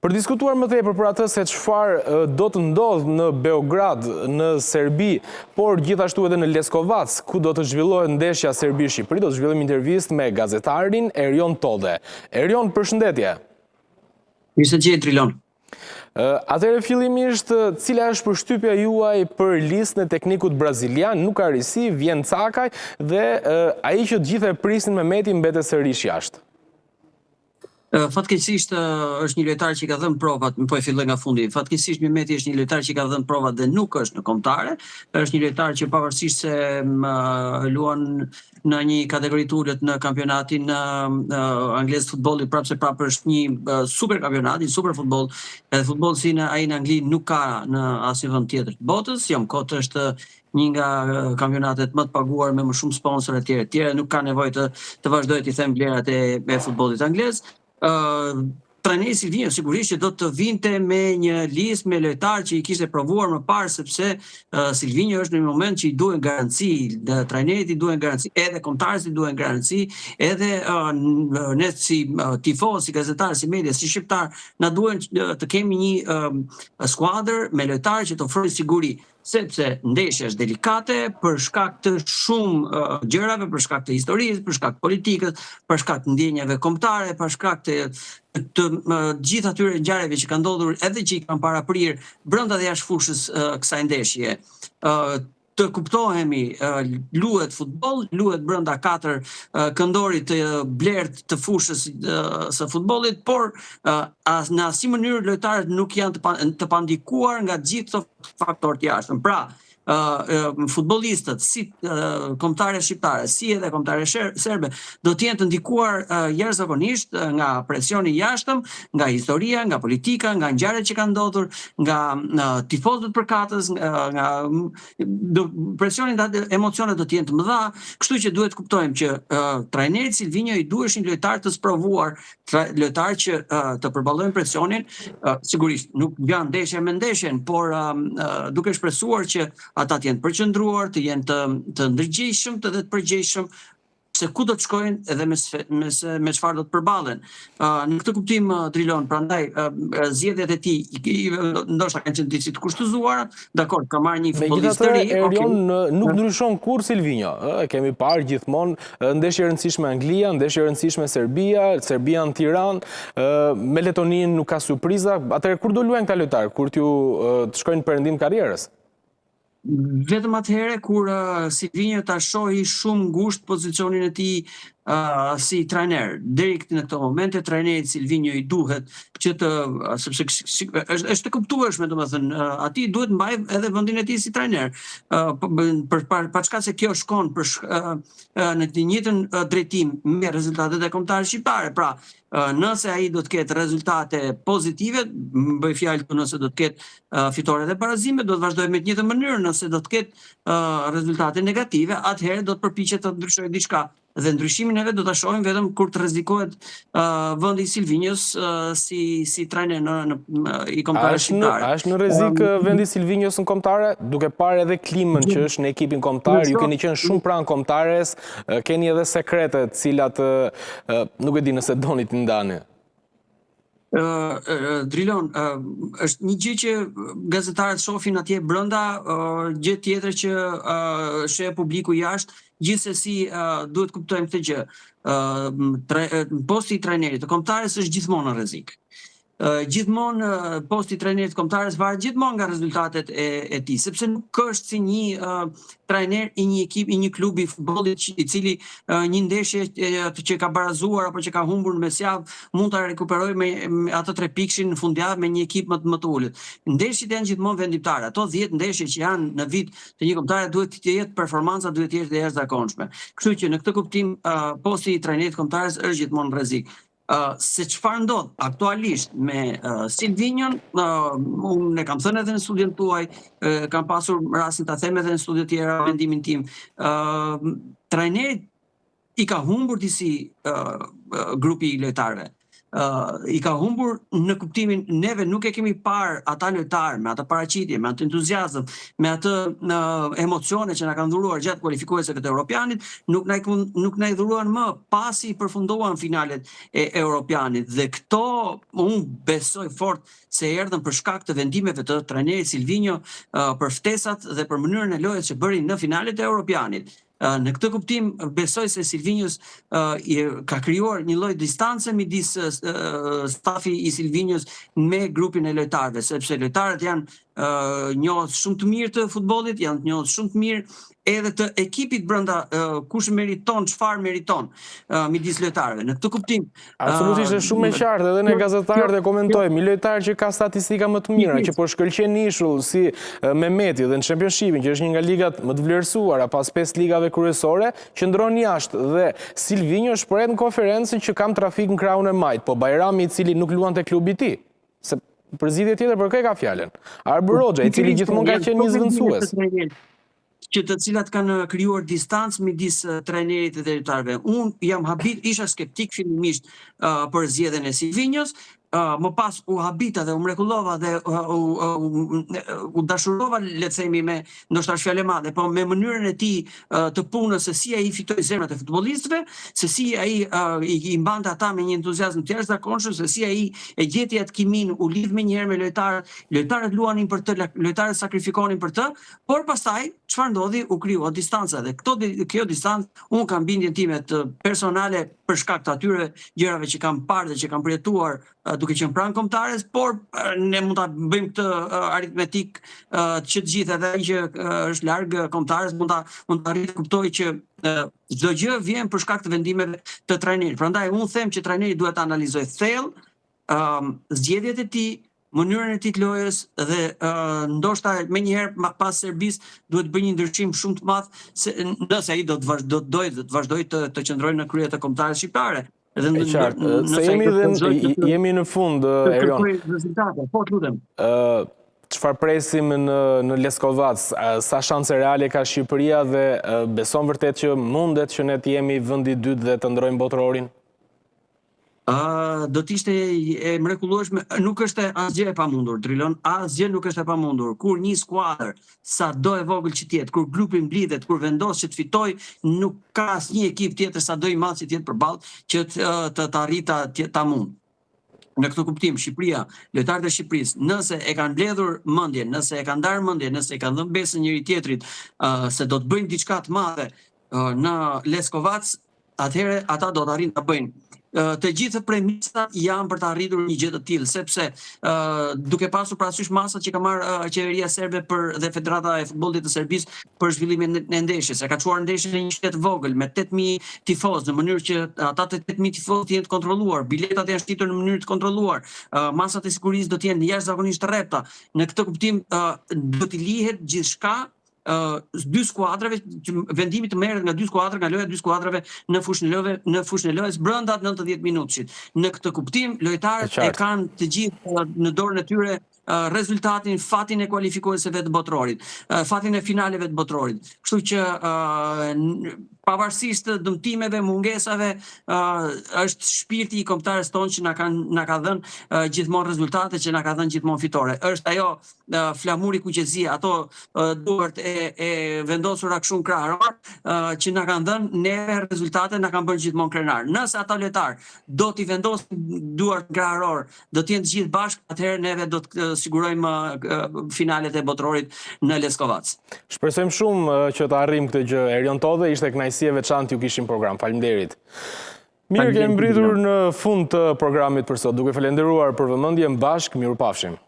Për diskutuar më tepër për atë se çfarë do të ndodhë në Beograd, në Serbi, por gjithashtu edhe në Leskovac, ku do të zhvillohet ndeshja Serbi-Shqipëri, do të zhvillojmë intervistë me gazetarin Erion Todhe. Erion, përshëndetje. Mirëmëngjes Trilon. Atëherë fillimisht, cila është përshtypja juaj për listën e teknikut brazilian? Nuk ka risi, vjen Cakaj dhe ai që të gjithë e prisin me Mehmeti mbetet sërish jashtë. Fatkeqësisht është një lojtar që ka dhënë provat, po e filloj nga fundi. Fatkeqësisht Mehmeti është një lojtar që ka dhënë provat dhe nuk është në kombëtare. Është një lojtar që pavarësisht se luan në një kategori të ulët në kampionatin anglez të futbollit, prapse prapë është një super kampionat, një super futboll. Edhe futbolli si ai në Angli nuk ka në asnjë vend tjetër të botës. Kot është një nga kampionatet më të paguar me më shumë sponsor etj. Nuk ka nevojë të vazhdoj të them vlerat e futbollit anglez. Trajneri Silvinho sigurisht që do të vinte me një listë me lojtarë që i kishte provuar më parë, sepse Silvinho është në një moment që i duhen garanci, trajnerit i duhen garanci, edhe kombëtarët i duhen garanci, edhe ne si tifozë, si gazetarë, si media, si shqiptar, na duhen të kemi një skuadër me lojtarë që të ofrojnë siguri, sepse ndeshja është delikate për shkak të shumë gjërave, për shkak të historisë, për shkak të politikës, për shkak të ndjenjave kombëtare, për shkak të gjithë atyre ngjarjeve që kanë ndodhur edhe që i kanë paraprirë brenda dhe jashtë fushës kësaj ndeshje. Të kuptohemi, luhet futboll, luhet brenda 4 këndorit të blertë të fushës së futbollit, por në asnjë mënyrë lojtarët nuk janë të pandikuar nga gjithë këto faktorë të jashtëm. Pra, futbollistët, si kombëtare shqiptare, si edhe kombëtare serbe, do të jenë të ndikuar jashtëzakonisht nga presioni i jashtëm, nga historia, nga politika, nga ngjarjet që kanë ndodhur, nga tifozët përkatës, nga presioni dhe emocionet do të jenë të mëdha, kështu që duhet të kuptojmë që trajneri Silvinho i duhesh një lojtar të sprovuar, lojtar që të përballojnë presionin, sigurisht nuk janë ndeshje me ndeshjen, por duke shpresuar që ata të jenë përqendruar, të jenë të ndërgjegjshëm, të përgjegjshëm, se ku do të shkojnë edhe me çfarë do të përballen. Në këtë kuptim Trilon, prandaj zgjedhjet e tij ndoshta kanë qenë disi të kushtëzuara, dakor, ka marrë një futbollist të ri. Erion nuk ndryshon kur Silvinho. Kemi parë gjithmonë ndeshje e rëndësishme Anglia, ndeshje e rëndësishme Serbia, Serbia në Tiranë, me Letoninë nuk ka surpriza. Atëherë kur do luajnë këta lojtarë? Kur t'ju të shkojnë në perëndim karrierës? Vetëm atëherë kur Silvinho ta shohi shumë ngushtë pozicionin e tij si trajner. Deri në këtë moment trajnerit Silvinho i duhet që sepse është të kuptueshme, domethënë, atij duhet mbaj edhe vendin e tij si trajner. Për çka se kjo shkon në të njëjtën drejtim me rezultatet e kombëtarëve shqiptarë. Pra, nëse ai do të ketë rezultate pozitive, bëj fjalë nëse do të ketë fitore dhe barazime, do të vazhdojë me të njëjtën mënyrë. Nëse do të ketë rezultate negative, atëherë do të përpiqet të ndryshojë diçka. Dhe ndryshimin edhe do ta shohim vetëm kur të rrezikohet vendi i Silvinhos si trajner i kombëtarëve shqiptarë. A është në rrezik vendi i Silvinhos në kombëtare, duke parë edhe klimën që është në ekipin kombëtar, ju keni qenë shumë pranë kombëtares, keni edhe sekrete të cilat nuk e di nëse doni të ndani. Drilon, është një gjë që gazetarët shohin atje brenda, gjë tjetër që sheh publiku jashtë. Gjithsesi duhet kuptojmë këtë gjë. Posti i trajnerit të kombëtares është gjithmonë në rrezik. Gjithmonë posti i trajnerit të kombëtares varet gjithmonë nga rezultatet e tij, sepse nuk është si një trajner i një ekipi, i një klubi i futbollit i cili një ndeshje që ka barazuar apo që ka humbur në mesjavë mund ta rekuperojë me ato 3 pikshin në fundjavë me një ekip më të ulët. Ndeshjet janë gjithmonë vendimtare. Ato 10 ndeshje që janë në vit të një kombëtare duhet të jetë performanca duhet të jetë e jashtëzakonshme. Kështu që në këtë kuptim posti i trajnerit të kombëtares është gjithmonë në rrezik. Se çfarë ndodh aktualisht me Silvinhon, unë e kam thënë edhe në studion tuaj, kam pasur rastin ta them edhe në studio tjera mendimin tim. Trajnerit i ka humbur disi grupi i lojtarëve. i ka humbur në kuptimin neve nuk e kemi parë ata lojtarë me atë paraqitje, me atë entuziazëm, me atë emocione që na kanë dhuruar gjatë kualifikueseve të Europianit, nuk na i dhuruan më pasi përfunduan finalet e Europianit. Dhe këto unë besoj fort se erdhën për shkak të vendimeve të trajnerit Silvinho për ftesat dhe për mënyrën e lojës që bëri në finalet e Europianit. Në këtë kuptim besoj se Silvinhos ka krijuar një lloj distance midis stafi i Silvinhos me grupin e lojtarëve, sepse lojtarët janë njohës shumë të mirë të futbollit, janë njohës shumë të mirë edhe të ekipit brenda kush meriton, çfarë meriton midis lojtarëve. Në këtë kuptim absolutisht është shumë e qartë edhe ne gazetarët e komentojmë, një lojtar që ka statistika më të mira, që po shkëlqen nishull si Mehmeti dhe në Championshipin, që është një nga ligat më të vlerësuara pas 5 ligave kryesore, qëndron jashtë dhe Silvinho shpreh në konferencën që kam trafik në krahun e majt, po Bajrami i cili nuk luan te klubi i tij. Se përzgjidhje tjetër për kë ka fjalën. Arber Hoxha, i cili gjithmonë ka qenë një zëvendësues, që të cilat kanë krijuar distancë midis trajnerit dhe lojtarëve. Unë jam isha skeptik fillimisht për zgjedhjen e Silvinhos, më pas u habita dhe u mrekullova dhe u dashurova, le të themi, me ndoshta është fjalë e madhe, po me mënyrën e tij të punës, se si ai fitoi zemrat e futbollistëve, se si ai i mbante ata me një entuziazëm të jashtëzakonshëm, se si ai e gjeti atë kimin, u lidh menjëherë me lojtarët luanin për të, lojtarët sakrifikonin për të, por pastaj çfarë ndodhi? U krijua distanca dhe kjo distancë unë kam bindjen time të personale për shkak të atyre gjërave që kam parë dhe që kam përjetuar duke qenë pranë kombëtares, por ne mund ta bëjmë këtë aritmetik që të gjithë edhe ai që është larg kombëtares mund ta arrijë të kuptojë që çdo gjë vjen për shkak të vendimeve të trajnerit. Prandaj unë them që trajneri duhet të analizojë thellë zgjedhjet e tij, mënyrën e tij të lojës dhe ndoshta menjëherë pas Serbisë duhet bëjë një ndryshim shumë të madh nëse ai do të vazhdojë të qëndrojë në krye të kombëtares shqiptare. E qartë, se jemi në fund, Erion. Po, lutem. Çfarë presim në Leskovac? Sa shanse reale ka Shqipëria dhe beson vërtet që mundet që ne të jemi vendi i dytë dhe të ndrojmë botrorin? Do t'ishte e mrekullueshme, nuk është asgjë e pamundur, Drilon, asgjë nuk është e pamundur. Kur një skuadër, sa do e vogël që tjetë, kur grupi mblidhet, kur vendos që të fitoj, nuk ka asnjë ekip tjetër sa do i madh që tjetë përballë që të arrita ta mund. Në këtë kuptim, Shqipëria, lojtarët e Shqipërisë, nëse e kanë mbledhur mendjen, nëse e kanë ndarë mendjen, nëse e kanë dhënë besën njëri tjetrit se do të bëjnë diçka të madhe në Leskovac, atëherë ata do të arrijnë ta bëjnë. Të gjithë premisat janë për të arritur një gjë të tillë, sepse duke pasur parasysh masat që ka marrë qeveria serbe dhe Federata e Futbollit të Serbisë për zhvillimin e ndeshjes, e ka çuar ndeshjen në një qytet vogël me 8000 tifozë, në mënyrë që ata të 8000 tifozë të jenë të kontrolluar, biletat janë shtitur në mënyrë të kontrolluar, masat e sigurisë do të jenë jashtëzakonisht të rrepta. Në këtë kuptim do t'i lihet gjithçka dy skuadrave, vendimi të merret nga dy skuadra, nga loja dy skuadrave në fushën e lojës brenda 90 minutësh. Në këtë kuptim, lojtarët e kanë të gjithë në dorën e tyre rezultatin, fatin e kualifikuesve të botrorit, fatin e finaleve të botrorit. Kështu që pavarësisht të dëmtimeve, mungesave, është shpirti i kombëtarës tonë që na ka dhënë gjithmonë rezultate, që na ka dhënë gjithmonë fitore. Është ajo flamuri kuqezie, ato duart e vendosura kështu krahëror që na kanë dhënë neve rezultate, na kanë bërë gjithmonë krenar. Nëse ata lojtar do t'i vendosin duart krahëror, do të jenë të gjithë bashkë, atëherë neve do të sigurojmë finalet e botrorit në Leskovac. Shpresojmë shumë që të arrijmë këtë gjë. Erion Todhe, ishte kënaqësi e veçantë ju kishim program. Faleminderit. Mirë, kemi mbritur në fund të programit për sot. Duke falenderuar për vëmendjen, bashkë, mirupafshim.